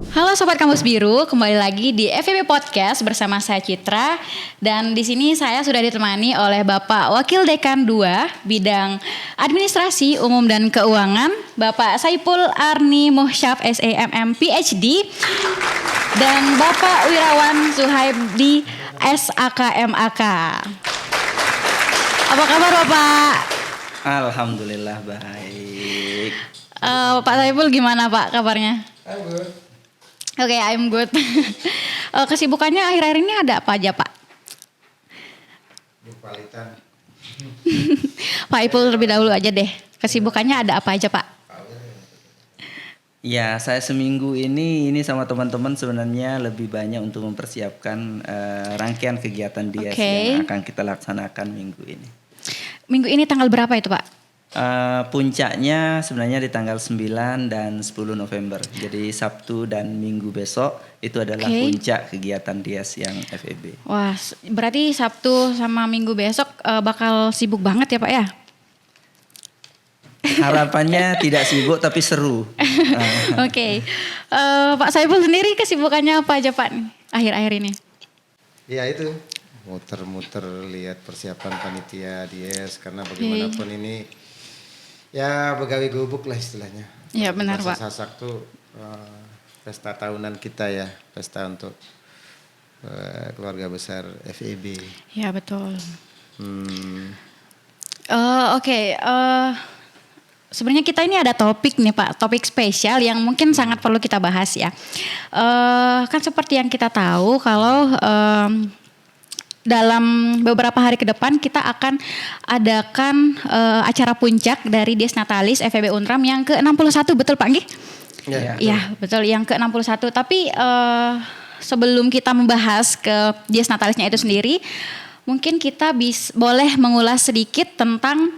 Halo Sobat Kampus Biru, kembali lagi di FEB Podcast bersama saya Citra. Dan di sini saya sudah ditemani oleh Bapak Wakil Dekan 2 Bidang Administrasi Umum dan Keuangan, Bapak Saipul Arni Muhsyaf SEMM PhD, dan Bapak Wirawan Suhaibdi SAKMAK. Apa kabar Bapak? Alhamdulillah baik. Pak Saipul gimana Pak kabarnya? I'm good. Oke, I'm good. Kesibukannya akhir-akhir ini ada apa aja, Pak? Bupalitan. Pak Ipul terlebih dahulu aja deh. Kesibukannya ada apa aja, Pak? Ya, saya seminggu ini sama teman-teman sebenarnya lebih banyak untuk mempersiapkan rangkaian kegiatan DIAS yang akan kita laksanakan minggu ini. Minggu ini tanggal berapa itu, Pak? Puncaknya sebenarnya di tanggal 9 dan 10 November. Jadi Sabtu dan Minggu besok itu adalah puncak kegiatan DIAS yang FEB. Wah, berarti Sabtu sama Minggu besok bakal sibuk banget ya Pak ya? Harapannya tidak sibuk tapi seru. Oke. Pak Saipul sendiri kesibukannya apa aja Pak akhir-akhir ini? Ya itu, muter-muter lihat persiapan panitia DIAS karena bagaimanapun ini ya begawi gubuk lah istilahnya. Iya benar Pak. Sasak tuh pesta tahunan kita ya, pesta untuk keluarga besar FEB. Iya betul. Sebenarnya kita ini ada topik nih Pak, topik spesial yang mungkin sangat perlu kita bahas ya. Kan seperti yang kita tahu kalau dalam beberapa hari ke depan kita akan adakan acara puncak dari Dies Natalis FEB Unram yang ke-61, betul Pak Nggih? Iya, betul yang ke-61. Tapi sebelum kita membahas ke Dies Natalisnya itu sendiri, mungkin kita boleh mengulas sedikit tentang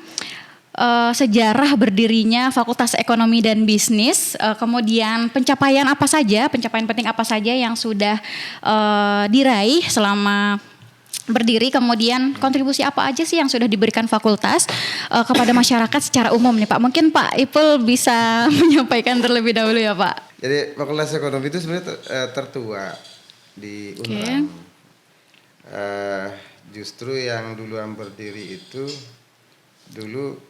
sejarah berdirinya Fakultas Ekonomi dan Bisnis, kemudian pencapaian penting apa saja yang sudah diraih selama berdiri, kemudian kontribusi apa aja sih yang sudah diberikan fakultas kepada masyarakat secara umum nih Pak. Mungkin Pak Ipul bisa menyampaikan terlebih dahulu ya Pak. Jadi Fakultas Ekonomi itu sebenarnya tertua di Unram. Justru yang duluan berdiri itu dulu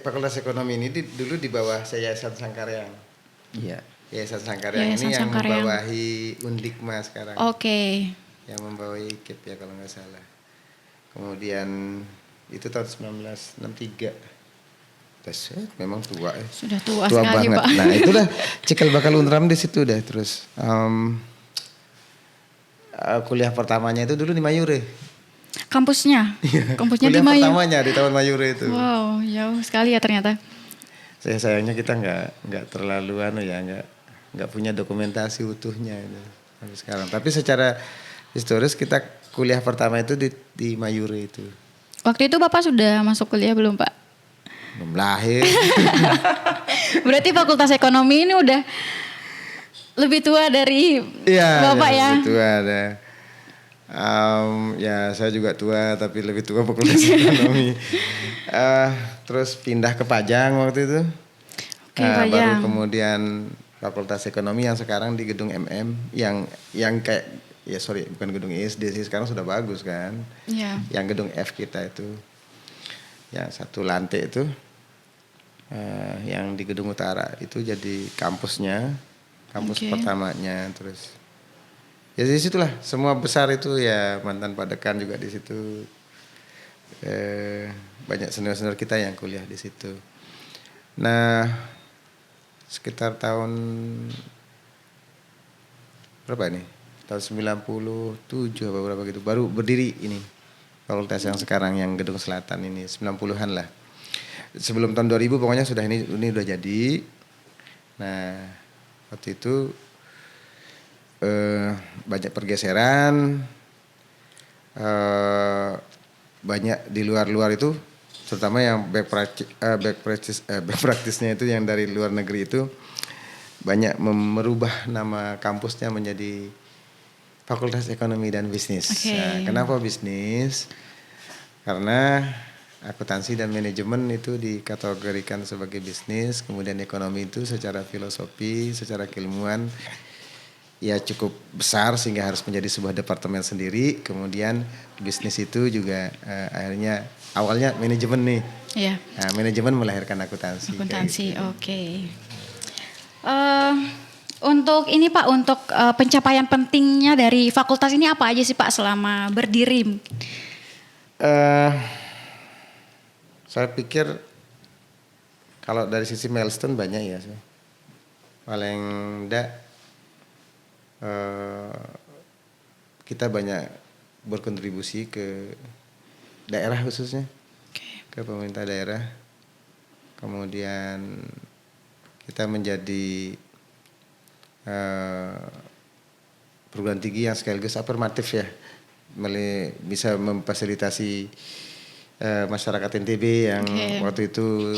Fakultas Ekonomi ini dulu di bawah Yayasan Sangkaryang. Iya. Yayasan Sangkaryang ini yang membawahi Undikma sekarang. Oke. Yang membawahi IKIP ya kalau nggak salah. Kemudian itu tahun 1963. Terus memang tua ya. Sudah tua sekali banget. Pak. Nah itulah cikal bakal Unram di situ deh. Terus kuliah pertamanya itu dulu di Mayure. Kampusnya kuliah di Mayure. Pertamanya di tahun Mayure itu. Wow, jauh sekali ya ternyata. Sayangnya kita nggak terlalu nggak punya dokumentasi utuhnya itu sampai sekarang. Tapi secara historis kita kuliah pertama itu di Mayure itu. Waktu itu Bapak sudah masuk kuliah belum Pak? Belum lahir. Berarti Fakultas Ekonomi ini udah lebih tua dari Bapak ya? Lebih tua ada. Ya saya juga tua tapi lebih tua Fakultas Ekonomi. Terus pindah ke Pajang waktu itu. Baru kemudian Fakultas Ekonomi yang sekarang di gedung MM yang kayak bukan gedung ISD sih, sekarang sudah bagus kan. Iya. Yang gedung F kita itu. Yang satu lantai itu yang di gedung utara itu jadi kampusnya, kampus pertamanya. Terus ya di situlah semua besar itu ya, mantan Padekan juga di situ. Banyak senior-senior kita yang kuliah di situ. Nah, sekitar tahun berapa nih? Tahun 97 apa berapa gitu baru berdiri ini. Fakultas yang sekarang yang gedung selatan ini 90-an lah. Sebelum tahun 2000 pokoknya sudah ini udah jadi. Nah, waktu itu banyak pergeseran, banyak di luar itu, terutama yang back practice-nya itu yang dari luar negeri itu banyak merubah nama kampusnya menjadi Fakultas Ekonomi dan Bisnis. Nah, kenapa bisnis? Karena akuntansi dan manajemen itu dikategorikan sebagai bisnis, kemudian ekonomi itu secara filosofi, secara keilmuan ya cukup besar sehingga harus menjadi sebuah departemen sendiri. Kemudian bisnis itu juga akhirnya awalnya manajemen nih. Iya. Nah, manajemen melahirkan akuntansi. Akuntansi, gitu. oke. Untuk ini Pak, untuk pencapaian pentingnya dari fakultas ini apa aja sih Pak selama berdiri? Saya pikir kalau dari sisi milestone banyak ya. Paling enggak kita banyak berkontribusi ke daerah khususnya, ke pemerintah daerah. Kemudian kita menjadi perguruan tinggi yang sekaligus afirmatif ya, bisa memfasilitasi masyarakat NTB yang waktu itu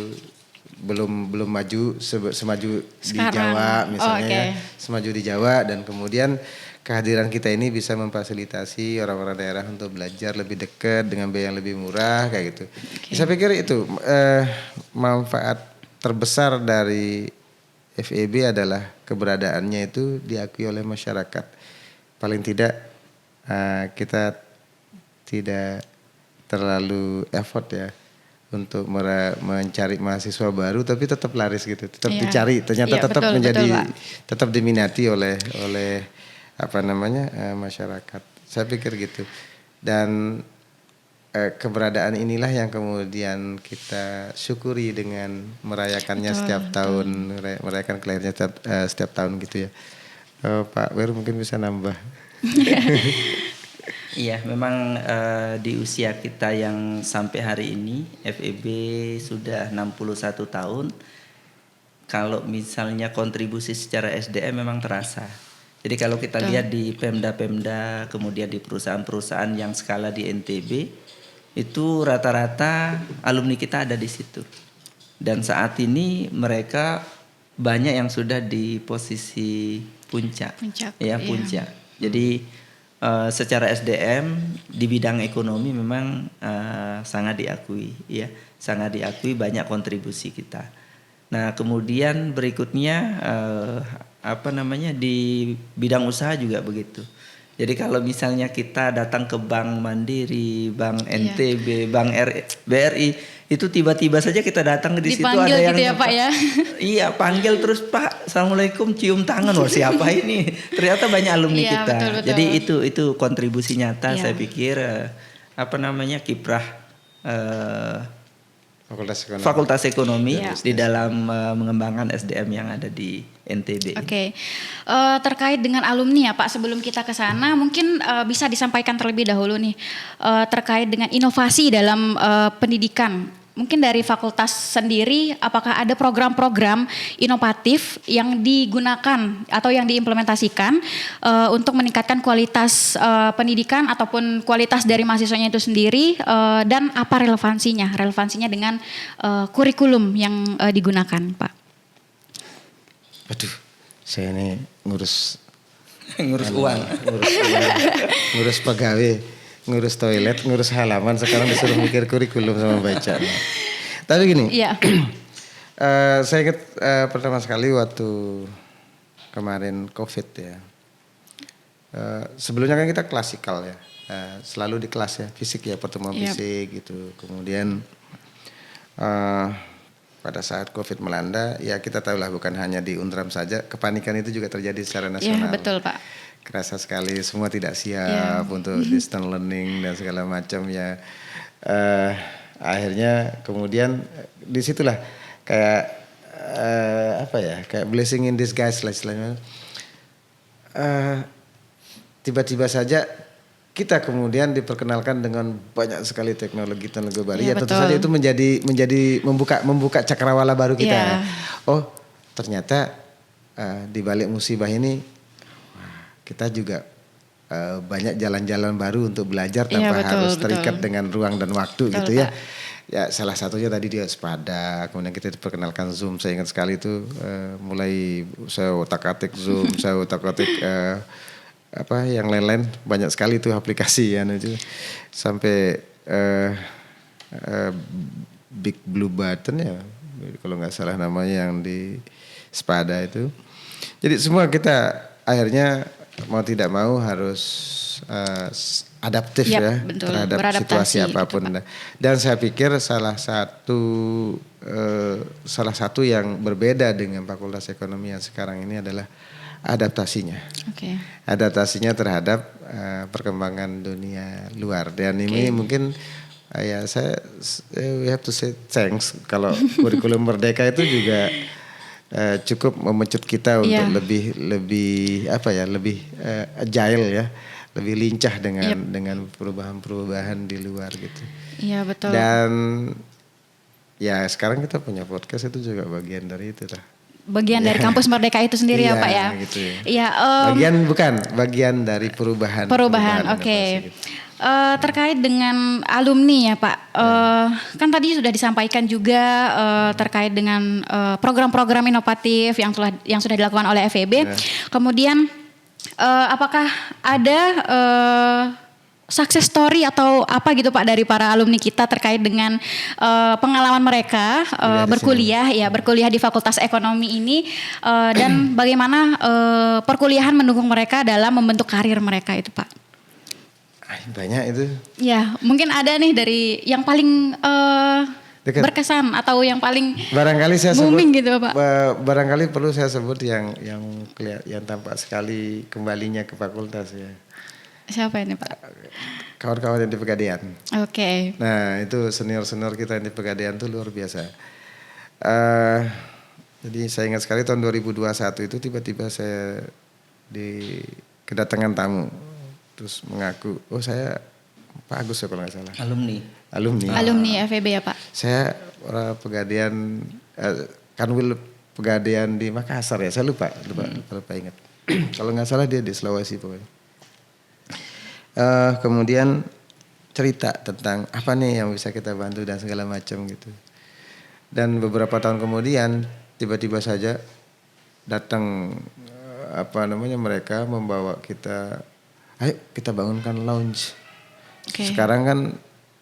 belum maju semaju di Jawa misalnya, semaju di Jawa, dan kemudian kehadiran kita ini bisa memfasilitasi orang-orang daerah untuk belajar lebih dekat dengan biaya yang lebih murah kayak gitu. Saya pikir itu manfaat terbesar dari FEB adalah keberadaannya itu diakui oleh masyarakat. Paling tidak kita tidak terlalu effort ya untuk mencari mahasiswa baru, tapi tetap laris gitu, tetap dicari, ternyata tetap tetap diminati oleh masyarakat. Saya pikir gitu. Dan keberadaan inilah yang kemudian kita syukuri dengan merayakannya setiap tahun, merayakan kelahirannya setiap tahun gitu ya. Pak Wir mungkin bisa nambah. Iya, memang di usia kita yang sampai hari ini FEB sudah 61 tahun. Kalau misalnya kontribusi secara SDM memang terasa. Jadi kalau kita lihat di Pemda-Pemda, kemudian di perusahaan-perusahaan yang skala di NTB, itu rata-rata alumni kita ada di situ. Dan saat ini mereka banyak yang sudah di posisi puncak. Puncak. Jadi secara SDM di bidang ekonomi memang sangat diakui ya, sangat diakui, banyak kontribusi kita. Nah, kemudian berikutnya di bidang usaha juga begitu. Jadi kalau misalnya kita datang ke Bank Mandiri, Bank NTB, Bank BRI, itu tiba-tiba saja kita datang di situ ada yang gitu ya Pak ya. Iya, panggil terus Pak, Assalamualaikum, cium tangan, wah siapa ini? Ternyata banyak alumni kita. Betul. Jadi itu kontribusi nyata saya pikir kiprah Fakultas Ekonomi di dalam mengembangkan SDM yang ada di NTB. Terkait dengan alumni ya Pak, sebelum kita ke sana mungkin bisa disampaikan terlebih dahulu nih terkait dengan inovasi dalam pendidikan. Mungkin dari fakultas sendiri, apakah ada program-program inovatif yang digunakan atau yang diimplementasikan untuk meningkatkan kualitas pendidikan ataupun kualitas dari mahasiswanya itu sendiri, dan apa relevansinya dengan kurikulum yang digunakan, Pak? Aduh, saya ini ngurus uang, ngurus pegawai, ngurus toilet, ngurus halaman, sekarang disuruh mikir kurikulum sama baca. Tapi gini, saya ingat pertama sekali waktu kemarin COVID ya. Sebelumnya kan kita klasikal ya, selalu di kelas ya, fisik ya, pertemuan fisik gitu. Kemudian pada saat COVID melanda, ya kita tahulah bukan hanya di Unram saja, kepanikan itu juga terjadi secara nasional. Iya betul Pak. Kerasa sekali semua tidak siap untuk distance learning dan segala macam ya. Akhirnya kemudian disitulah kayak kayak blessing in disguise lah istilahnya. Tiba-tiba saja kita kemudian diperkenalkan dengan banyak sekali teknologi baru. Ya tentu saja itu menjadi membuka cakrawala baru kita. Oh ternyata di balik musibah ini kita juga banyak jalan-jalan baru untuk belajar tanpa harus terikat dengan ruang dan waktu gitu ya. Ya salah satunya tadi dia Spada, kemudian kita diperkenalkan Zoom. Saya ingat sekali itu mulai saya otak-atik Zoom, saya otak-atik yang lain-lain, banyak sekali itu aplikasi ya itu sampai eh, Big Blue Button ya, kalau nggak salah namanya, yang di Spada itu. Jadi semua kita akhirnya mau tidak mau harus adaptif ya betul. terhadap situasi apapun. Gitu, dan saya pikir salah satu yang berbeda dengan Fakultas Ekonomi yang sekarang ini adalah adaptasinya. Adaptasinya terhadap perkembangan dunia luar. Dan ini mungkin ya we have to say thanks kalau kurikulum Merdeka itu juga cukup memecut kita untuk lebih agile ya, lebih lincah dengan perubahan-perubahan di luar gitu. Iya betul. Dan ya sekarang kita punya podcast itu juga bagian dari itu lah. Bagian dari kampus Merdeka itu sendiri ya Pak ya. Gitu ya. Iya. Bagian dari perubahan. Oke. Terkait dengan alumni ya Pak, kan tadi sudah disampaikan juga terkait dengan program-program inovatif yang sudah dilakukan oleh FEB. Kemudian apakah ada success story atau apa gitu Pak dari para alumni kita terkait dengan pengalaman mereka berkuliah di Fakultas Ekonomi ini dan bagaimana perkuliahan mendukung mereka dalam membentuk karir mereka itu Pak? Banyak itu. Ya, mungkin ada nih dari yang paling berkesan atau yang paling barangkali saya booming sebut, gitu Pak. Barangkali perlu saya sebut yang tampak sekali kembalinya ke fakultas ya. Siapa ini Pak? Kawan-kawan yang di Pegadaian. Oke. Nah itu senior kita yang di Pegadaian tuh luar biasa. Jadi saya ingat sekali tahun 2021 itu tiba-tiba saya kedatangan tamu. Terus mengaku, saya Pak Agus ya kalau nggak salah. Alumni FEB ya Pak. Saya Pegadaian, Kanwil Pegadaian di Makassar ya, saya lupa ingat. Kalau nggak salah dia di Sulawesi pokoknya. Kemudian cerita tentang apa nih yang bisa kita bantu dan segala macam gitu. Dan beberapa tahun kemudian tiba-tiba saja datang mereka membawa kita, ayo kita bangunkan lounge. Sekarang kan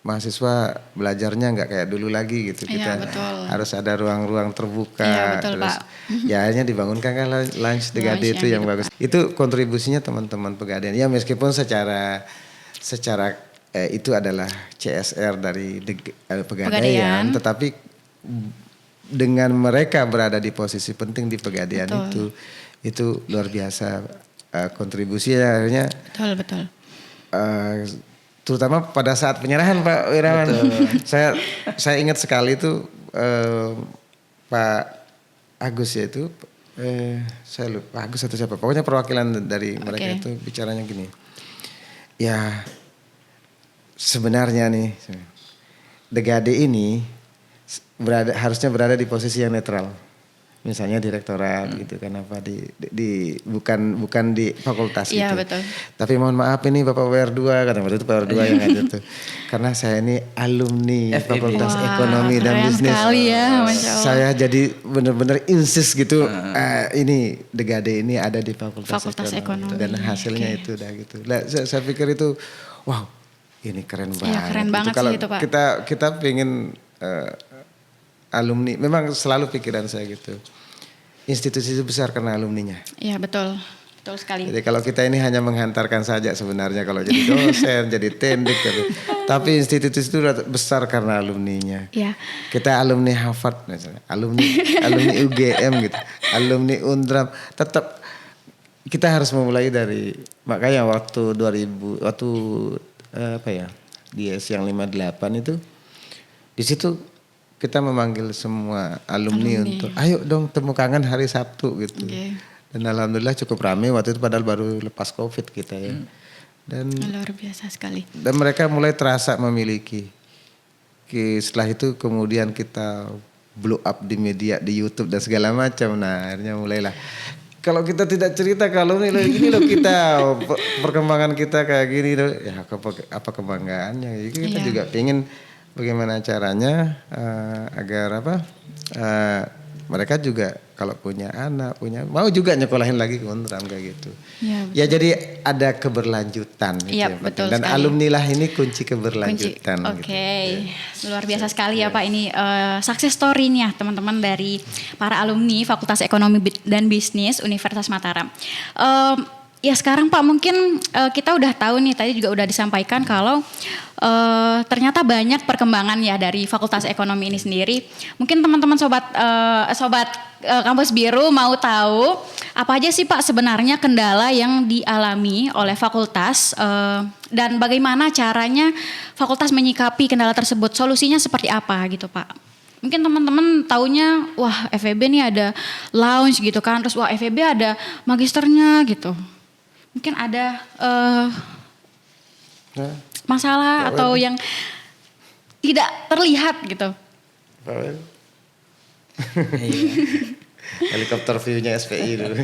mahasiswa belajarnya nggak kayak dulu lagi gitu. Kita harus ada ruang-ruang terbuka. Iya, betul, terus Pak. Ya akhirnya dibangunkan kan lounge Degade itu yang bagus. Itu kontribusinya teman-teman Pegadaian. Ya meskipun secara itu adalah CSR dari Pegadaian, tetapi dengan mereka berada di posisi penting di Pegadaian itu luar biasa kontribusinya akhirnya. Betul. Terutama pada saat penyerahan Pak Wirawan. Saya ingat sekali itu Pak Agus ya itu saya lupa Agus atau siapa. Pokoknya perwakilan dari mereka itu bicaranya gini. Ya sebenarnya nih Degade ini harusnya berada di posisi yang netral. Misalnya direktorat gitu kan apa bukan di fakultas gitu. Betul. Tapi mohon maaf ini Bapak WR2 kata waktu itu WR2 yang ada tuh. Karena saya ini alumni Fakultas Ekonomi dan Bisnis. Ya, Masya Allah. Saya jadi benar-benar insist gitu ini Degade ini ada di Fakultas Ekonomi. Dan hasilnya itu udah gitu. Nah, saya pikir itu wow, ini keren banget. Iya, keren banget kalau sih itu Pak. Kita pengen alumni, memang selalu pikiran saya gitu. Institusi itu besar karena alumninya. Iya betul sekali. Jadi kalau kita ini hanya menghantarkan saja sebenarnya kalau jadi dosen, jadi tendik, tapi institusi itu besar karena alumninya. Iya. Kita alumni Harvard misalnya, alumni UGM gitu, alumni Undram, tetap kita harus memulai dari, makanya waktu di S yang 58 itu di situ kita memanggil semua alumni untuk ayo dong temu kangen hari Sabtu gitu. Dan alhamdulillah cukup ramai waktu itu padahal baru lepas Covid kita ya. Dan luar biasa sekali. Dan mereka mulai terasa memiliki. Setelah itu kemudian kita blow up di media, di YouTube dan segala macam. Nah, akhirnya mulailah. Kalau kita tidak cerita kalau ini loh kita perkembangan kita kayak gini loh. Ya apa kebanggaannya. Jadi kita juga pengen bagaimana caranya agar mereka juga kalau punya anak, mau juga nyekolahin lagi ke Unram kayak gitu. Ya, ya jadi ada keberlanjutan gitu ya, yang betul penting. Dan sekali. alumni lah ini kunci keberlanjutan. Oke, gitu. luar biasa sekali ya Pak, ini success story-nya teman-teman dari para alumni Fakultas Ekonomi dan Bisnis Universitas Mataram. Ya sekarang Pak mungkin kita udah tahu nih, tadi juga udah disampaikan kalau ternyata banyak perkembangan ya dari Fakultas Ekonomi ini sendiri. Mungkin teman-teman sobat Kampus Biru mau tahu apa aja sih Pak sebenarnya kendala yang dialami oleh fakultas dan bagaimana caranya fakultas menyikapi kendala tersebut, solusinya seperti apa gitu Pak. Mungkin teman-teman taunya wah FEB nih ada lounge gitu kan, terus wah FEB ada magisternya gitu. Mungkin ada masalah atau yang tidak terlihat gitu. Helikopter view-nya SPI dulu.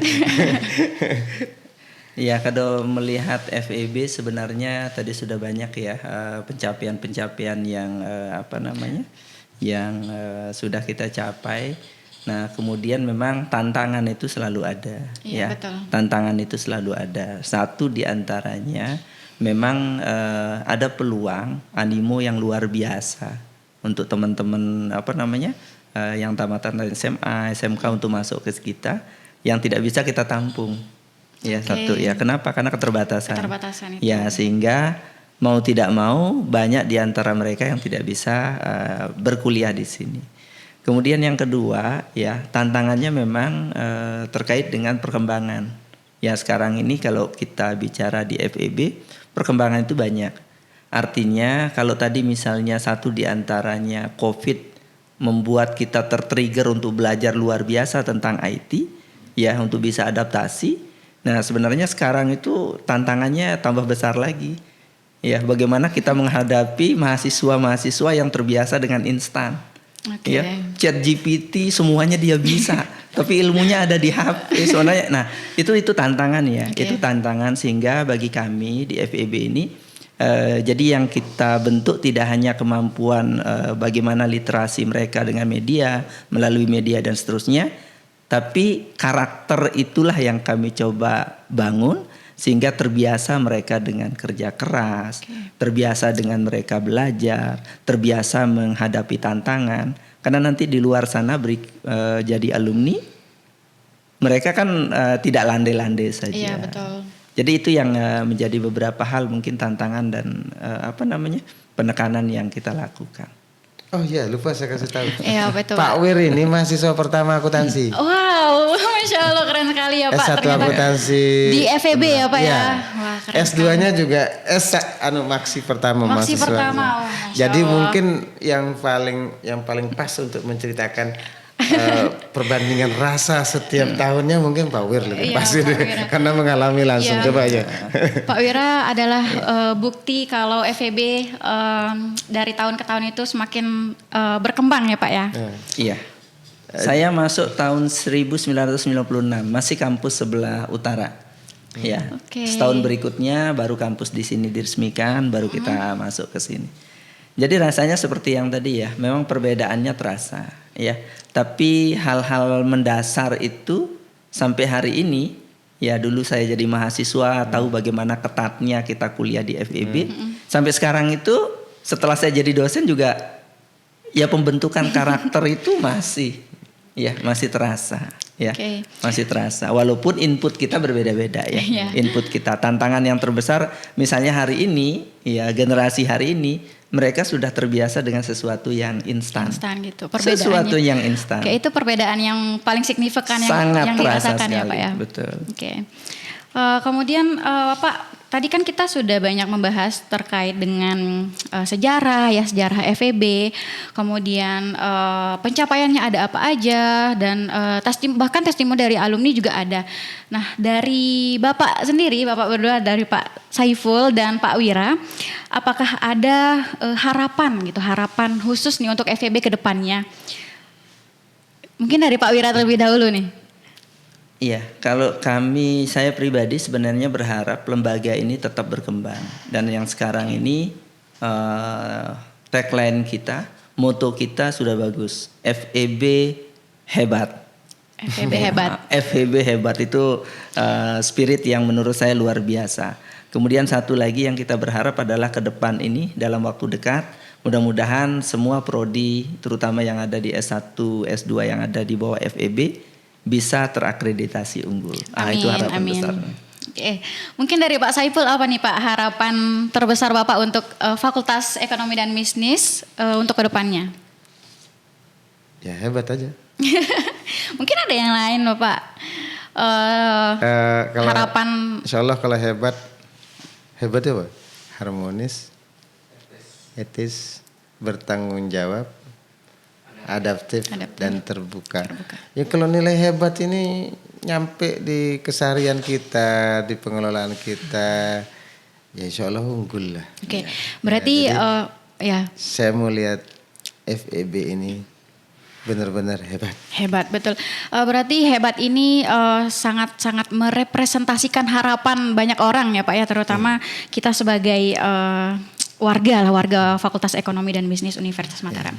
Ya, kalau melihat FEB sebenarnya tadi sudah banyak ya pencapaian-pencapaian yang yang sudah kita capai. Nah, kemudian memang tantangan itu selalu ada. Iya, betul. Tantangan itu selalu ada. Satu di antaranya memang ada peluang animo yang luar biasa untuk teman-teman yang tamatan SMA, SMK untuk masuk ke kita yang tidak bisa kita tampung. Ya, satu ya. Kenapa? Karena keterbatasan. Keterbatasan itu. Ya, sehingga mau tidak mau banyak di antara mereka yang tidak bisa berkuliah di sini. Kemudian yang kedua ya tantangannya memang terkait dengan perkembangan. Ya sekarang ini kalau kita bicara di FEB perkembangan itu banyak. Artinya kalau tadi misalnya satu di antaranya COVID membuat kita tertrigger untuk belajar luar biasa tentang IT ya untuk bisa adaptasi. Nah sebenarnya sekarang itu tantangannya tambah besar lagi. Ya bagaimana kita menghadapi mahasiswa-mahasiswa yang terbiasa dengan instan. Okay. Ya, ChatGPT semuanya dia bisa, tapi ilmunya ada di HP. Soalnya, nah itu tantangan ya, itu tantangan sehingga bagi kami di FEB ini, jadi yang kita bentuk tidak hanya kemampuan bagaimana literasi mereka dengan media, melalui media dan seterusnya, tapi karakter itulah yang kami coba bangun sehingga terbiasa mereka dengan kerja keras, terbiasa dengan mereka belajar, terbiasa menghadapi tantangan. Karena nanti di luar sana jadi alumni, mereka kan tidak landai-landai saja. Iya betul. Jadi itu yang menjadi beberapa hal mungkin tantangan dan penekanan yang kita lakukan. Oh iya, lupa saya kasih tahu. Iya betul. Pak Wir ini mahasiswa pertama akuntansi. Wow, Masya Allah keren sekali ya Pak. S1 akuntansi. Di FEB ya Pak ya. Wah, S2-nya juga maksi pertama mahasiswa. Maksi pertama. Oh, jadi mungkin yang paling pas untuk menceritakan perbandingan rasa setiap tahunnya mungkin Pak Wir lebih pas karena mengalami langsung. Coba aja. Pak Wira adalah bukti kalau FEB dari tahun ke tahun itu semakin berkembang ya Pak ya. Iya. Saya masuk tahun 1996 masih kampus sebelah utara. Ya. Setahun berikutnya baru kampus di sini diresmikan, baru kita masuk ke sini. Jadi rasanya seperti yang tadi ya, memang perbedaannya terasa ya. Tapi hal-hal mendasar itu sampai hari ini ya dulu saya jadi mahasiswa tahu bagaimana ketatnya kita kuliah di FEB. Sampai sekarang itu setelah saya jadi dosen juga ya pembentukan karakter itu masih terasa ya. Masih terasa walaupun input kita berbeda-beda ya. Input kita, tantangan yang terbesar misalnya hari ini ya generasi hari ini mereka sudah terbiasa dengan sesuatu yang instan. Instan gitu. Sesuatu yang instan. Oke, itu perbedaan yang paling signifikan yang dirasakan ya Pak ya. Betul. Oke. Kemudian Pak, tadi kan kita sudah banyak membahas terkait dengan sejarah FEB, kemudian pencapaiannya ada apa aja dan bahkan testimoni dari alumni juga ada. Nah, dari Bapak sendiri, Bapak berdua dari Pak Saiful dan Pak Wira, apakah ada harapan khusus nih untuk FEB ke depannya? Mungkin dari Pak Wira terlebih dahulu nih. Iya, kalau saya pribadi sebenarnya berharap lembaga ini tetap berkembang. Dan yang sekarang ini tagline kita, moto kita sudah bagus. FEB hebat. FEB hebat. FEB hebat itu spirit yang menurut saya luar biasa. Kemudian satu lagi yang kita berharap adalah ke depan ini dalam waktu dekat, mudah-mudahan semua prodi terutama yang ada di S1, S2 yang ada di bawah FEB bisa terakreditasi unggul. Itu harapan besar. Mungkin dari Pak Saiful apa nih Pak harapan terbesar Bapak untuk Fakultas Ekonomi dan Bisnis untuk kedepannya? Ya hebat aja. Mungkin ada yang lain Bapak. Harapan. Insya Allah kalau hebat ya Pak. Harmonis, etis, bertanggung jawab, adaptif. Dan terbuka. Ya kalau nilai hebat ini nyampe di keseharian kita, di pengelolaan kita, ya insya Allah unggul lah. Oke, berarti ya. Saya mau lihat FEB ini benar-benar hebat. Hebat, betul. Berarti hebat ini sangat-sangat merepresentasikan harapan banyak orang ya Pak ya, terutama kita sebagai warga Fakultas Ekonomi dan Bisnis Universitas Mataram.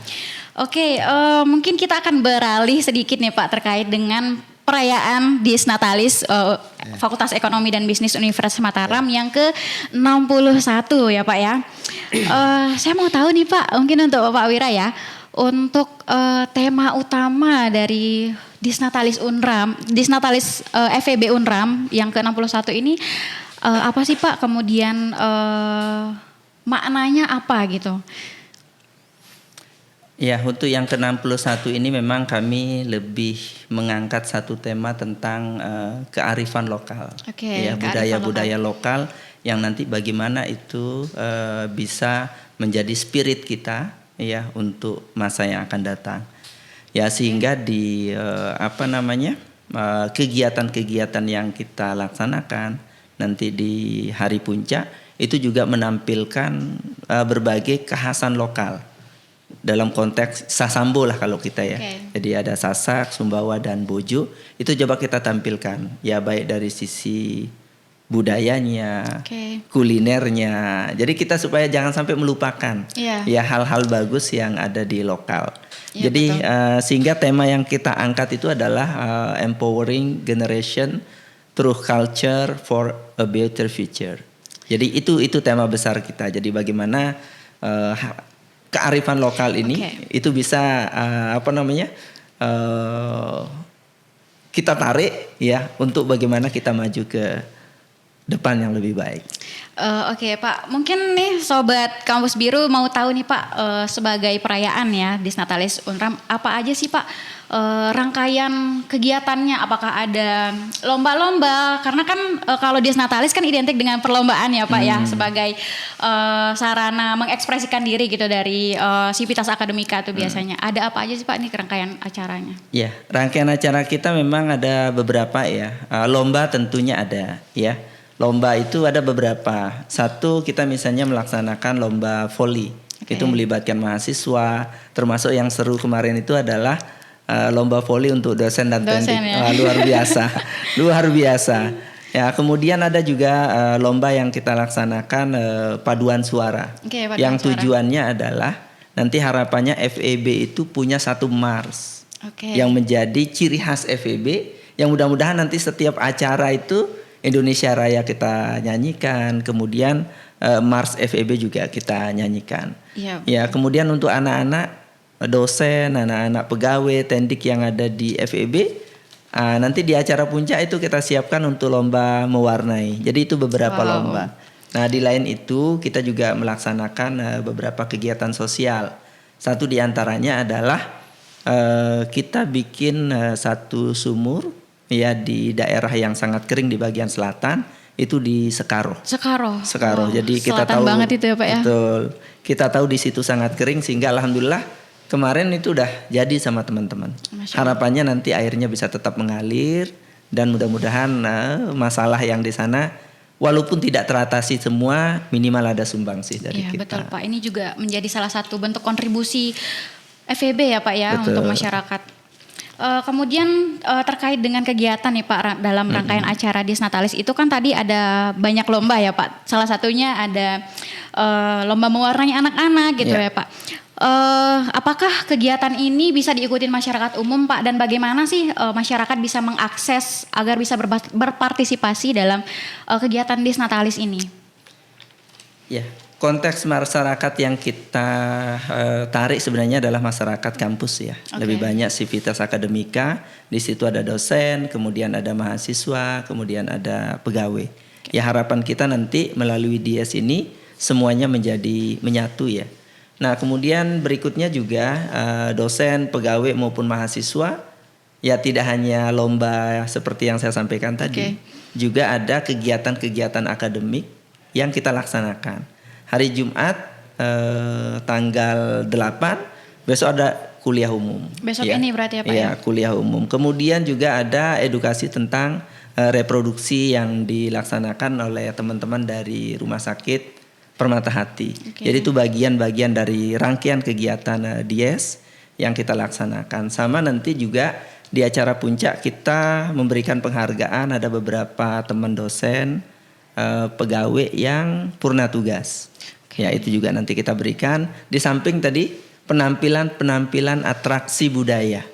Oke, mungkin kita akan beralih sedikit nih Pak terkait dengan perayaan Dies Natalis Fakultas Ekonomi dan Bisnis Universitas Mataram yang ke-61 ya Pak ya. Saya mau tahu nih Pak, mungkin untuk Pak Wira ya, untuk tema utama dari Dies Natalis Unram, Dies Natalis FEB Unram yang ke-61 ini apa sih Pak? Kemudian maknanya apa gitu? Ya, untuk yang ke-61 ini memang kami lebih mengangkat satu tema tentang kearifan lokal. Ya, budaya-budaya lokal yang nanti bagaimana itu bisa menjadi spirit kita ya untuk masa yang akan datang. Ya, sehingga di kegiatan-kegiatan yang kita laksanakan nanti di hari puncak itu juga menampilkan berbagai kekhasan lokal. Dalam konteks Sasambo lah kalau kita ya. Jadi ada Sasak, Sumbawa dan Bojo itu coba kita tampilkan ya, baik dari sisi budayanya, kulinernya. Jadi kita supaya jangan sampai melupakan ya hal-hal bagus yang ada di lokal. Jadi sehingga tema yang kita angkat itu adalah empowering generation through culture for a better future. Jadi itu tema besar kita. Jadi bagaimana kearifan lokal ini itu bisa kita tarik ya untuk bagaimana kita maju ke depan yang lebih baik. Oke Pak, mungkin nih Sobat Kampus Biru mau tahu nih Pak, sebagai perayaan ya Dies Natalis Unram, apa aja sih Pak rangkaian kegiatannya? Apakah ada lomba-lomba? Karena kan kalau Dies Natalis kan identik dengan perlombaan ya Pak ya, sebagai sarana mengekspresikan diri gitu dari sivitas akademika tuh biasanya. Ada apa aja sih Pak nih rangkaian acaranya? Ya, rangkaian acara kita memang ada beberapa ya. Lomba tentunya ada ya. Lomba itu ada beberapa. Satu, kita misalnya melaksanakan lomba voli. Itu melibatkan mahasiswa. Termasuk yang seru kemarin itu adalah lomba voli untuk dosen dan teknik. Ya? Luar biasa. Luar biasa. Ya, kemudian ada juga lomba yang kita laksanakan paduan suara. Yang tujuannya adalah nanti harapannya FEB itu punya satu mars. Yang menjadi ciri khas FEB. Yang mudah-mudahan nanti setiap acara itu Indonesia Raya kita nyanyikan, kemudian Mars FEB juga kita nyanyikan. Ya, kemudian untuk anak-anak dosen, anak-anak pegawai, tendik yang ada di FEB, nanti di acara puncak itu kita siapkan untuk lomba mewarnai. Jadi itu beberapa lomba. Nah, di lain itu kita juga melaksanakan beberapa kegiatan sosial. Satu di antaranya adalah kita bikin satu sumur ya di daerah yang sangat kering di bagian selatan, itu di Sekaro. Jadi kita tahu banget itu ya Pak ya. Betul. Kita tahu di situ sangat kering sehingga alhamdulillah kemarin itu udah jadi sama teman-teman. Harapannya nanti airnya bisa tetap mengalir dan mudah-mudahan masalah yang di sana walaupun tidak teratasi semua, minimal ada sumbangsi dari kita. Betul Pak. Ini juga menjadi salah satu bentuk kontribusi FEB ya Pak ya. Betul. Untuk masyarakat. Kemudian terkait dengan kegiatan nih Pak dalam rangkaian acara Dies Natalis itu kan tadi ada banyak lomba ya Pak. Salah satunya ada lomba mewarnai anak-anak gitu ya Pak. Apakah kegiatan ini bisa diikuti masyarakat umum Pak, dan bagaimana sih masyarakat bisa mengakses agar bisa berpartisipasi dalam kegiatan Desnatalis ini? Ya, konteks masyarakat yang kita tarik sebenarnya adalah masyarakat kampus ya. Okay. Lebih banyak sivitas akademika, di situ ada dosen, kemudian ada mahasiswa, kemudian ada pegawai. Okay. Ya, harapan kita nanti melalui DS ini semuanya menjadi menyatu ya. Nah, kemudian berikutnya juga dosen, pegawai maupun mahasiswa ya, tidak hanya lomba seperti yang saya sampaikan tadi. Juga ada kegiatan-kegiatan akademik yang kita laksanakan. Hari Jumat tanggal 8 besok ada kuliah umum. Besok ya. Ini berarti ya Pak? Ya, kuliah umum. Kemudian juga ada edukasi tentang reproduksi yang dilaksanakan oleh teman-teman dari Rumah Sakit Permata Hati. Okay. Jadi itu bagian-bagian dari rangkaian kegiatan Dies yang kita laksanakan. Sama nanti juga di acara puncak kita memberikan penghargaan, ada beberapa teman dosen, pegawai yang purna tugas. Okay. Ya, itu juga nanti kita berikan. Di samping tadi penampilan atraksi budaya.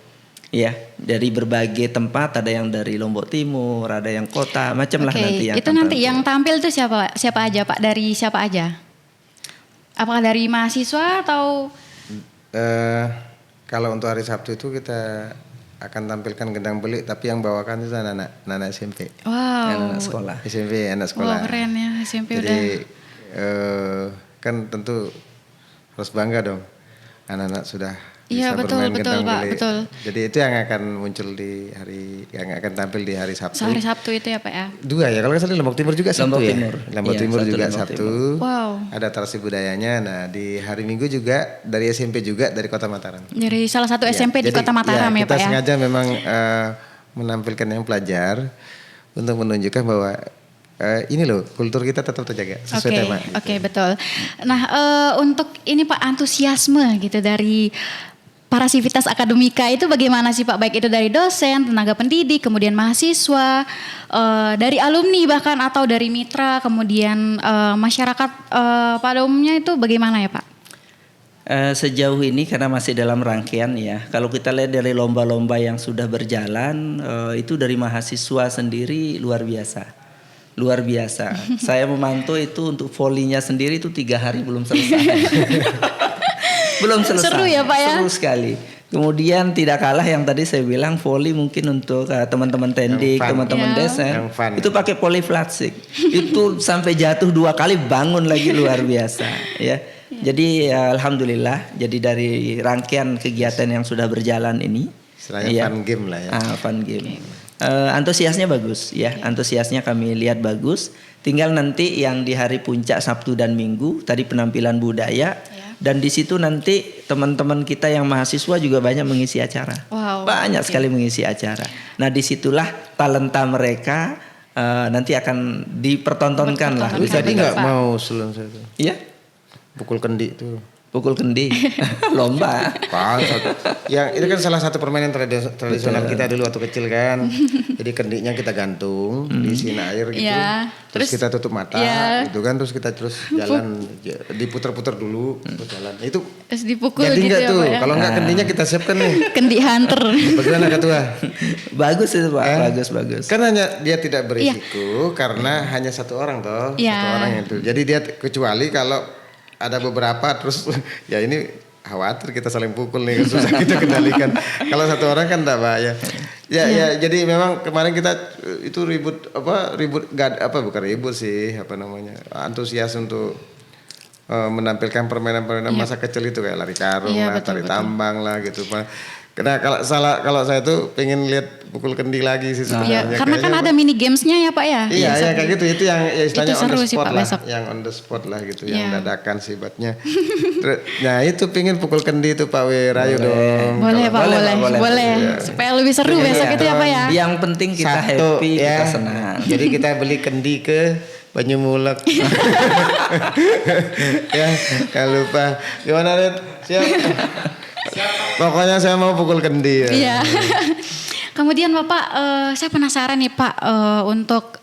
Ya, dari berbagai tempat, ada yang dari Lombok Timur, ada yang kota, macam lah nanti yang itu nanti yang tampil itu siapa aja Pak? Dari siapa aja? Apakah dari mahasiswa atau? Kalau untuk hari Sabtu itu kita akan tampilkan gendang belik, tapi yang bawakan itu anak SMP. Wow. Anak sekolah. SMP, anak sekolah. Wow, keren ya, SMP. Jadi, kan tentu harus bangga dong, anak-anak sudah. Iya, betul Pak, betul. Jadi itu yang akan muncul yang akan tampil di hari Sabtu. Hari Sabtu itu ya Pak ya? 2 ya, kalau nggak salah Lombok Timur juga Sabtu ya. Lombok Timur juga Sabtu. Wow. Ada atraksi budayanya. Nah, di hari Minggu juga dari SMP juga dari Kota Mataram. Dari salah satu SMP di Kota Mataram ya Pak ya? Kita sengaja memang menampilkan yang pelajar untuk menunjukkan bahwa ini loh, kultur kita tetap terjaga sesuai tema. Oke, betul. Nah, untuk ini Pak, antusiasme gitu dari para sivitas akademika itu bagaimana sih Pak? Baik itu dari dosen, tenaga pendidik, kemudian mahasiswa, dari alumni bahkan atau dari mitra, kemudian masyarakat pada umumnya itu bagaimana ya Pak? Sejauh ini karena masih dalam rangkaian ya. Kalau kita lihat dari lomba-lomba yang sudah berjalan, itu dari mahasiswa sendiri luar biasa. Luar biasa. Saya memantau itu untuk volinya sendiri itu 3 hari belum selesai. Belum selesai. Seru ya Pak ya? Seru sekali. Kemudian tidak kalah yang tadi saya bilang voli mungkin untuk teman-teman tendik, teman-teman desen. Itu pakai poliplastik. Itu sampai jatuh 2 kali bangun lagi, luar biasa ya. Jadi alhamdulillah, jadi dari rangkaian kegiatan yang sudah berjalan ini, istilahnya fun game lah ya. Fun game. Antusiasnya bagus ya, antusiasnya kami lihat bagus. Tinggal nanti yang di hari puncak Sabtu dan Minggu tadi penampilan budaya, dan di situ nanti teman-teman kita yang mahasiswa juga banyak mengisi acara. Wow, banyak sekali mengisi acara. Nah, disitulah talenta mereka nanti akan dipertontonkan lah. Jadi nggak mau sebelum saya itu? Iya. Pukul kendi itu. Pukul kendi, lomba. Yang itu kan salah satu permainan tradisional kita dulu waktu kecil kan. Jadi kendinya kita gantung, diisiin air gitu. Terus kita tutup mata, gitu kan. Terus kita jalan, diputar-putar dulu, terus jalan. Itu terus dipukul jadi gitu ya Pak ya? Kalau nggak kendinya kita siapkan nih. Kendi hunter. Bagaimana Ketua? Bagus itu Pak, bagus. Kan hanya dia tidak berisiko karena hanya 1 orang toh, 1 orang itu. Jadi dia kecuali kalau ada beberapa terus ya ini khawatir kita saling pukul nih, susah kita kendalikan. Kalau 1 orang kan enggak bahaya. Ya jadi memang kemarin kita itu bukan ribut sih, antusias untuk menampilkan permainan-permainan masa kecil itu kayak lari karung lah, tari tambang lah gitu Pak. Nah kalau saya tuh pengen lihat pukul kendi lagi sih sebenarnya. Iya, karena kan ada mini gamesnya ya Pak ya. Iya ya, kayak gitu, itu yang istilahnya itu on the spot Pak, lah, besok. yang on the spot lah gitu, yang dadakan sifatnya. Nah itu pengen pukul kendi itu Pak Wirayu dong. Boleh Pak, boleh. Supaya lebih seru besok itu ya Pak ya. Yang penting kita happy, kita senang. Jadi kita beli kendi ke Banyumulek. Ya, jangan lupa. Gimana Red? Siap. Pokoknya saya mau pukul kendi ya. Iya. Kemudian Bapak, saya penasaran nih Pak, untuk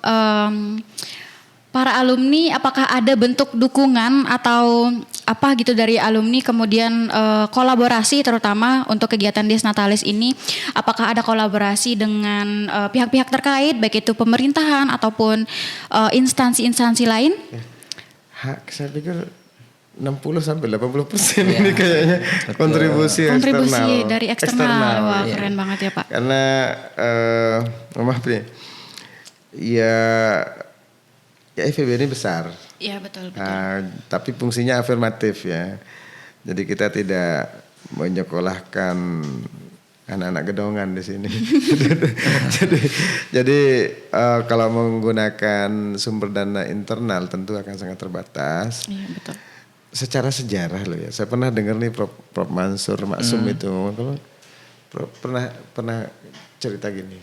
para alumni, apakah ada bentuk dukungan atau apa gitu dari alumni, kemudian kolaborasi terutama untuk kegiatan Dies Natalis ini, apakah ada kolaborasi dengan pihak-pihak terkait, baik itu pemerintahan ataupun instansi-instansi lain? Saya pikir 60-80% ini kayaknya kontribusi dari eksternal. Wah, keren banget ya Pak. Karena maaf nih, ya FEB ini besar. Iya betul. Tapi fungsinya afirmatif ya. Jadi kita tidak menyekolahkan anak-anak gedongan di sini. jadi kalau menggunakan sumber dana internal tentu akan sangat terbatas. Iya betul. Secara sejarah loh ya. Saya pernah dengar nih Prof Mansur Maksum itu pernah cerita gini.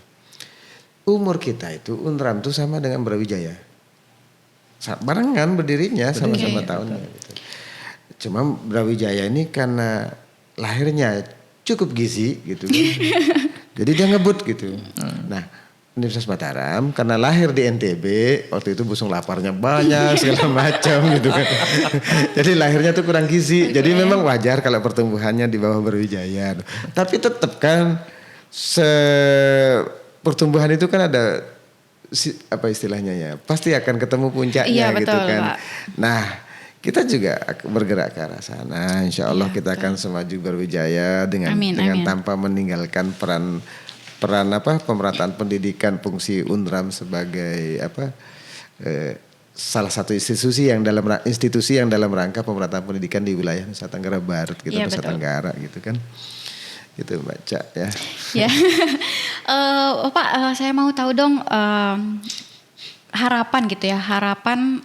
Umur kita itu Unram tuh sama dengan Brawijaya. Barengan berdirinya sama-sama tahunnya gitu. Cuma Brawijaya ini karena lahirnya cukup gizi gitu kan. Jadi dia ngebut gitu. Nah, Universitas Mataram karena lahir di NTB, waktu itu busung laparnya banyak segala macam gitu kan. Jadi lahirnya tuh kurang gizi. Jadi memang wajar kalau pertumbuhannya di bawah Brawijaya. Tapi tetap kan pertumbuhan itu kan ada apa istilahnya ya, pasti akan ketemu puncaknya gitu kan. Pak. Nah, kita juga bergerak ke arah sana. Insya Allah kita akan semaju Brawijaya dengan tanpa meninggalkan peran pemerataan pendidikan, fungsi UNRAM sebagai salah satu institusi yang dalam rangka pemerataan pendidikan di wilayah Nusa Tenggara Barat gitu, Nusa Tenggara gitu kan. Gitu baca ya. Ya, Pak, saya mau tahu dong harapan gitu ya, harapan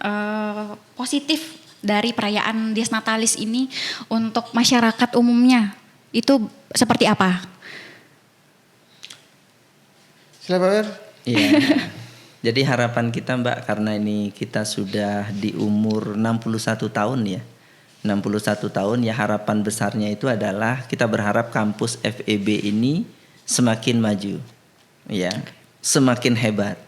positif dari perayaan Dies Natalis ini untuk masyarakat umumnya itu seperti apa? Silakan. Iya. Jadi harapan kita Mbak, karena ini kita sudah di umur 61 tahun ya. 61 tahun ya, harapan besarnya itu adalah kita berharap kampus FEB ini semakin maju ya, semakin hebat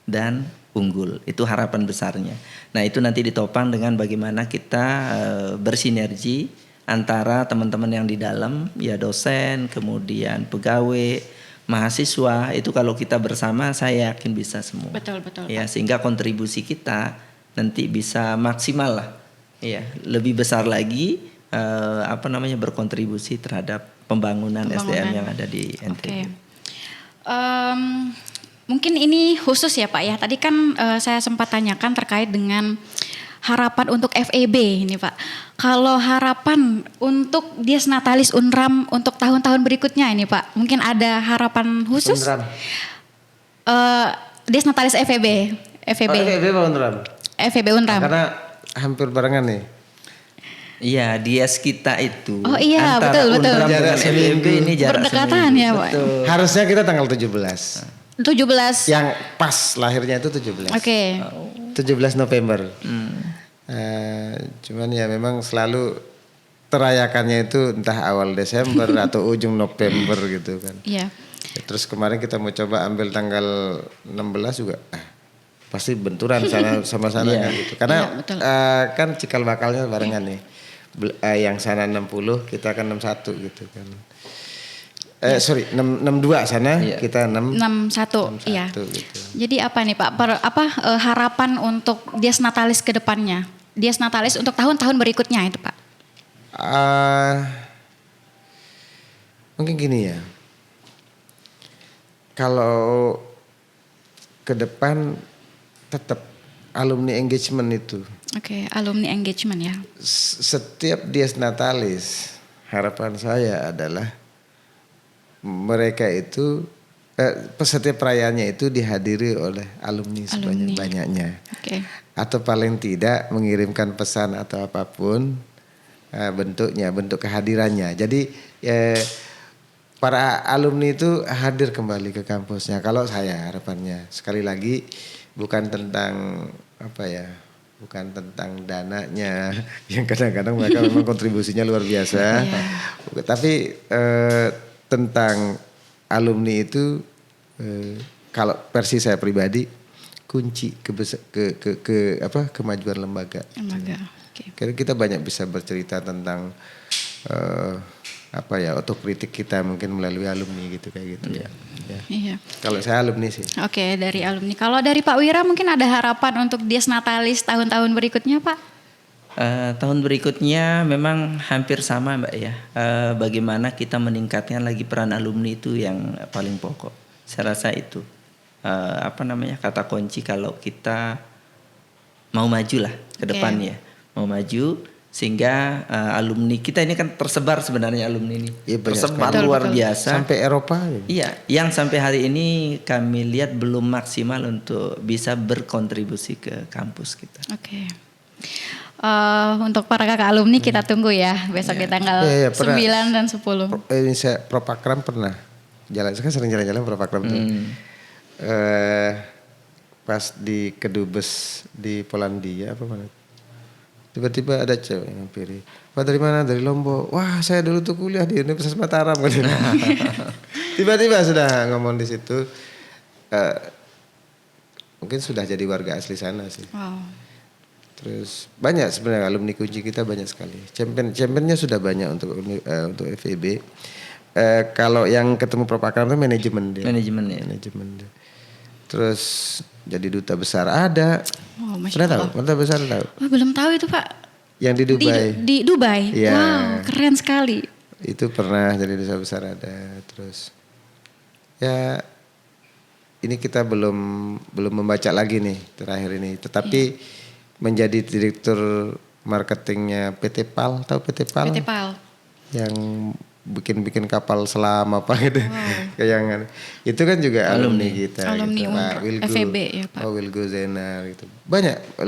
dan unggul. Itu harapan besarnya. Nah, itu nanti ditopang dengan bagaimana kita bersinergi antara teman-teman yang di dalam ya, dosen, kemudian pegawai, mahasiswa. Itu kalau kita bersama saya yakin bisa semua. Betul. Ya, sehingga kontribusi kita nanti bisa maksimal lah. Iya, lebih besar lagi berkontribusi terhadap pembangunan SDM yang ada di NTB. Mungkin ini khusus ya Pak ya. Tadi kan saya sempat tanyakan terkait dengan harapan untuk FEB ini Pak. Kalau harapan untuk Dies Natalis UNRAM untuk tahun-tahun berikutnya ini Pak, mungkin ada harapan khusus? UNRAM. Dies Natalis FEB. FEB apa UNRAM? FEB UNRAM. Karena hampir barengan nih. Iya, Dies kita itu. Oh iya, betul. Jarak FEB ini jarak berdekatan ya Pak. Harusnya kita tanggal 17. 17. Yang pas lahirnya itu 17. Oke. 17 November. Cuman ya memang selalu terayakannya itu entah awal Desember atau ujung November gitu kan. Iya. Terus kemarin kita mau coba ambil tanggal 16 juga. Pasti benturan sama sana kan gitu. Karena kan cikal bakalnya barengan nih. Yang sana 60, kita kan 61 gitu kan. 62 sana, kita 61. Iya. Gitu. Jadi apa nih Pak? Harapan untuk Dies Natalis ke depannya? Dies Natalis untuk tahun-tahun berikutnya itu Pak? Mungkin gini ya. Kalau ke depan tetap alumni engagement itu. Oke, alumni engagement ya. Setiap Dies Natalis, harapan saya adalah mereka itu setiap perayaannya itu dihadiri oleh alumni sebanyak-banyaknya. Okay. Atau paling tidak mengirimkan pesan atau apapun bentuknya, bentuk kehadirannya. Jadi para alumni itu hadir kembali ke kampusnya. Kalau saya harapannya sekali lagi bukan tentang bukan tentang dananya yang kadang-kadang mereka memang kontribusinya luar biasa. Tapi tentang alumni itu kalau versi saya pribadi, kunci kemajuan lembaga. Okay. Karena kita banyak bisa bercerita tentang otokritik kita mungkin melalui alumni gitu kayak gitu ya. Iya. Kalau saya alumni sih. Oke, dari alumni. Kalau dari Pak Wira mungkin ada harapan untuk Dies Natalis tahun-tahun berikutnya, Pak? Tahun berikutnya memang hampir sama, Mbak ya. Bagaimana kita meningkatkan lagi peran alumni itu yang paling pokok. Saya rasa itu kata kunci kalau kita mau maju lah ke depannya, mau maju. Sehingga alumni kita ini kan tersebar sebenarnya alumni ini. Ya, tersebar luar biasa. Sampai Eropa. Iya, yang sampai hari ini kami lihat belum maksimal untuk bisa berkontribusi ke kampus kita. Oke. Untuk para kakak alumni kita tunggu ya besok di tanggal 9 dan 10. Ini saya Prof Akram pernah jalan, saya kan sering jalan-jalan Prof Akram tuh. Pas di Kedubes di Polandia apa mana? Tiba-tiba ada cewek yang ngampiri. Pak dari mana? Dari Lombok. Wah saya dulu tuh kuliah di Universitas Mataram. Tiba-tiba sudah ngomong di situ. Mungkin sudah jadi warga asli sana sih. Wow. Terus banyak sebenarnya alumni kunci kita banyak sekali. Championnya sudah banyak untuk FEB. Kalau yang ketemu Prof Akram itu manajemen dia. Manajemen dia. Terus jadi duta besar ada. Oh, pernah tahu? Duta besar tahu? Oh, belum tahu itu Pak. Yang di Dubai. Di Dubai. Ya. Wow, keren sekali. Itu pernah jadi duta besar ada. Terus ya ini kita belum membaca lagi nih terakhir ini. Tetapi menjadi direktur marketingnya PT PAL, tahu PT PAL? PT PAL. Yang bikin kapal selam apa gitu. Wow. Kayak itu kan juga alumni kita. Alumni gitu. Pak Wilgo, FEB ya Pak. Wilgo Zenar gitu. Banyak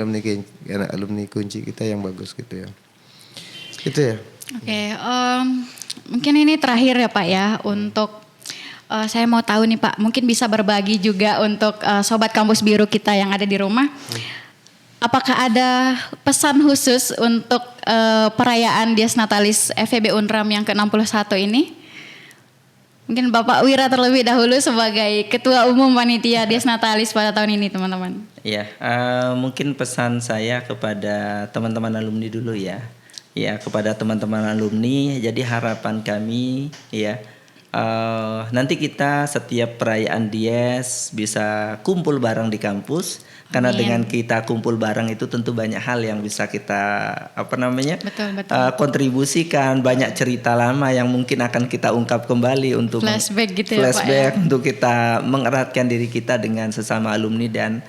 alumni kunci kita yang bagus gitu ya. Itu ya. Oke, mungkin ini terakhir ya Pak ya untuk saya mau tahu nih Pak, mungkin bisa berbagi juga untuk sobat kampus biru kita yang ada di rumah. Apakah ada pesan khusus untuk perayaan Dies Natalis FEB Unram yang ke-61 ini? Mungkin Bapak Wira terlebih dahulu sebagai Ketua Umum Panitia Dies Natalis pada tahun ini teman-teman. Iya, mungkin pesan saya kepada teman-teman alumni dulu ya. Ya, kepada teman-teman alumni, jadi harapan kami ya, nanti kita setiap perayaan Dies bisa kumpul bareng di kampus. Karena dengan kita kumpul bareng itu tentu banyak hal yang bisa kita kontribusikan, banyak cerita lama yang mungkin akan kita ungkap kembali untuk flashback gitu ya Pak, untuk kita mengeratkan diri kita dengan sesama alumni dan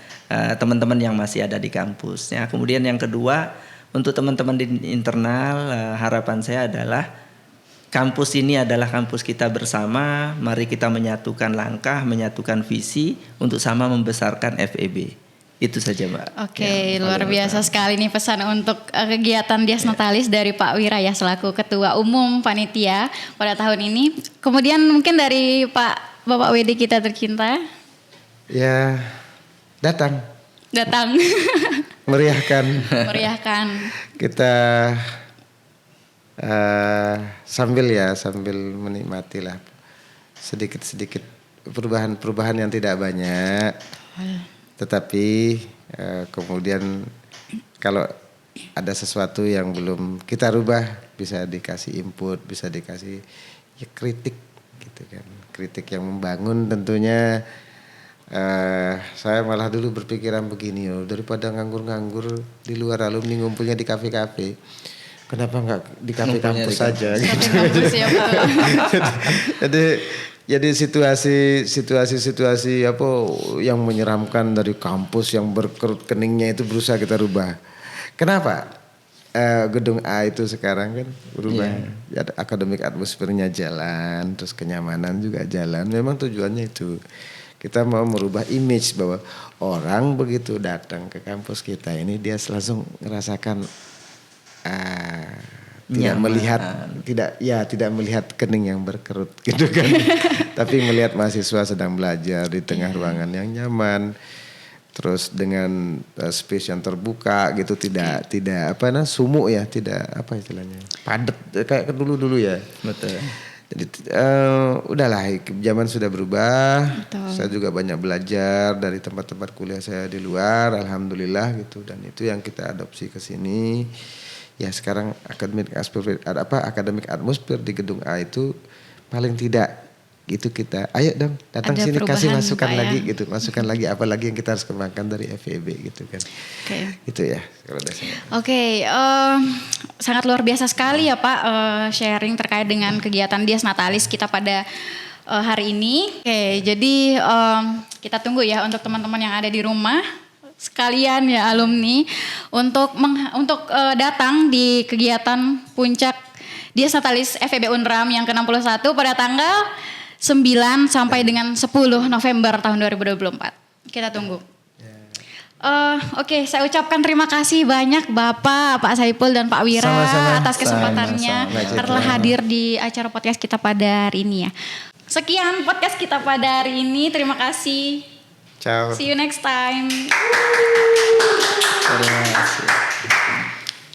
teman-teman yang masih ada di kampus. Ya, kemudian yang kedua untuk teman-teman di internal, harapan saya adalah kampus ini adalah kampus kita bersama. Mari kita menyatukan langkah, menyatukan visi untuk sama membesarkan FEB. Itu saja Mbak. Oke, luar biasa sekali nih pesan untuk kegiatan Dies Natalis dari Pak Wira ya selaku Ketua Umum Panitia pada tahun ini. Kemudian mungkin dari Bapak WD kita tercinta. Ya, datang. Meriahkan. Kita sambil menikmati lah sedikit-sedikit perubahan yang tidak banyak. Tetapi kemudian kalau ada sesuatu yang belum kita rubah bisa dikasih input, bisa dikasih kritik gitu kan. Kritik yang membangun tentunya. Saya malah dulu berpikiran begini, daripada nganggur-nganggur di luar alumni ngumpulnya di kafe-kafe. Kenapa enggak di kafe kampus saja gitu. Jadi situasi apa yang menyeramkan dari kampus yang berkerut keningnya itu berusaha kita rubah. Kenapa? Gedung A itu sekarang kan berubah. Akademik atmosfernya jalan, terus kenyamanan juga jalan. Memang tujuannya itu. Kita mau merubah image bahwa orang begitu datang ke kampus kita ini dia langsung merasakan tidak melihat kening yang berkerut gitu kan. Tapi melihat mahasiswa sedang belajar di tengah ruangan yang nyaman. Terus dengan space yang terbuka gitu, tidak sumuk ya, tidak apa istilahnya, padat kayak dulu ya. Betul. Jadi udahlah, zaman sudah berubah. Betul. Saya juga banyak belajar dari tempat-tempat kuliah saya di luar, alhamdulillah gitu. Dan itu yang kita adopsi ke sini. Ya sekarang akademik atmosfer di gedung A itu paling tidak itu kita, ayo dong datang Ada sini kasih perubahan, masukan Pak, ya. lagi gitu, masukan lagi apa lagi yang kita harus kembangkan dari FEB gitu kan. Oke. Itu ya kalau dasarnya. Oke, sangat luar biasa sekali ya Pak sharing terkait dengan kegiatan Dies Natalis kita pada hari ini. Oke, jadi kita tunggu ya untuk teman-teman yang ada di rumah sekalian ya alumni untuk datang di kegiatan puncak Dies Natalis FEB Unram yang ke-61 pada tanggal 9 sampai dengan 10 November tahun 2024. Kita tunggu. Oke, saya ucapkan terima kasih banyak Bapak, Pak Saipul dan Pak Wira Sama-sama. atas kesempatannya Sama-sama. telah hadir di acara podcast kita pada hari ini ya. Sekian podcast kita pada hari ini. Terima kasih. Ciao. See you next time. Terima kasih.